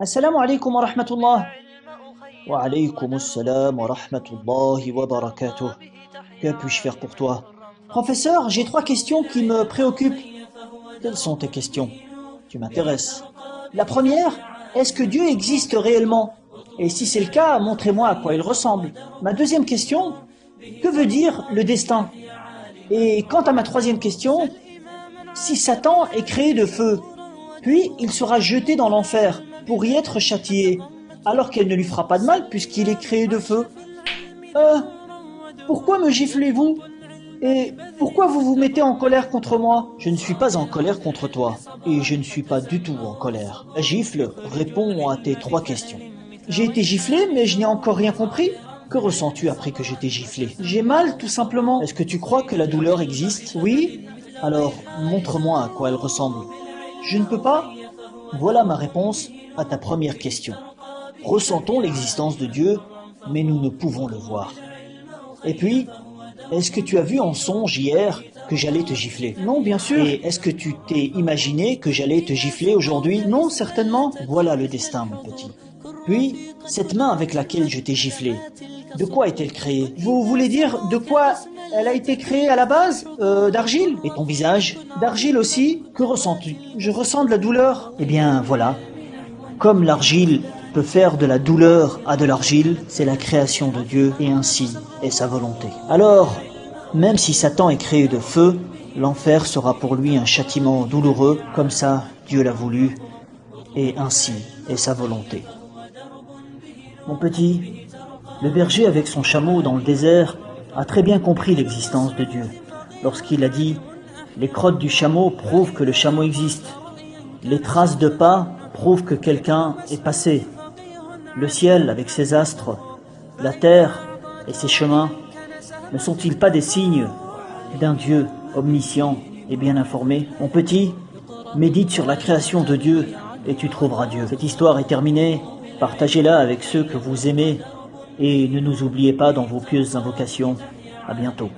Assalamu alaikum wa rahmatullah. Wa alaykum assalam wa rahmatullahi wa barakatuh. Que puis-je faire pour toi? Professeur, j'ai trois questions qui me préoccupent. Quelles sont tes questions? Tu m'intéresses. La première, est-ce que Dieu existe réellement? Et si c'est le cas, montrez-moi à quoi il ressemble. Ma deuxième question, que veut dire le destin? Et quant à ma troisième question, si Satan est créé de feu, puis il sera jeté dans l'enfer pour y être châtié, alors qu'elle ne lui fera pas de mal puisqu'il est créé de feu. Euh, Pourquoi me giflez-vous? Et pourquoi vous vous mettez en colère contre moi? Je ne suis pas en colère contre toi, et je ne suis pas du tout en colère. La gifle répond à tes trois questions. J'ai été giflé, mais je n'ai encore rien compris. Que ressens-tu après que je t'ai giflé? J'ai mal, tout simplement. Est-ce que tu crois que la douleur existe? Oui. Alors, montre-moi à quoi elle ressemble. Je ne peux pas. Voilà ma réponse à ta première question. Ressentons l'existence de Dieu, mais nous ne pouvons le voir. Et puis, est-ce que tu as vu en songe hier que j'allais te gifler? Non, bien sûr. Et est-ce que tu t'es imaginé que j'allais te gifler aujourd'hui? Non, certainement. Voilà le destin, mon petit. Puis, cette main avec laquelle je t'ai giflé, de quoi est-elle créée? Vous voulez dire de quoi elle a été créée à la base? D'argile? Et ton visage? D'argile aussi? Que ressens-tu? Je ressens de la douleur. Eh bien, voilà. Comme l'argile peut faire de la douleur à de l'argile, c'est la création de Dieu et ainsi est sa volonté. Alors, même si Satan est créé de feu, l'enfer sera pour lui un châtiment douloureux, comme ça Dieu l'a voulu et ainsi est sa volonté. Mon petit, le berger avec son chameau dans le désert a très bien compris l'existence de Dieu lorsqu'il a dit « Les crottes du chameau prouvent que le chameau existe. Les traces de pas prouvent que quelqu'un est passé. Le ciel avec ses astres, la terre et ses chemins, ne sont-ils pas des signes d'un Dieu omniscient et bien informé? Mon petit, médite sur la création de Dieu et tu trouveras Dieu. Cette histoire est terminée, partagez-la avec ceux que vous aimez et ne nous oubliez pas dans vos pieuses invocations. À bientôt.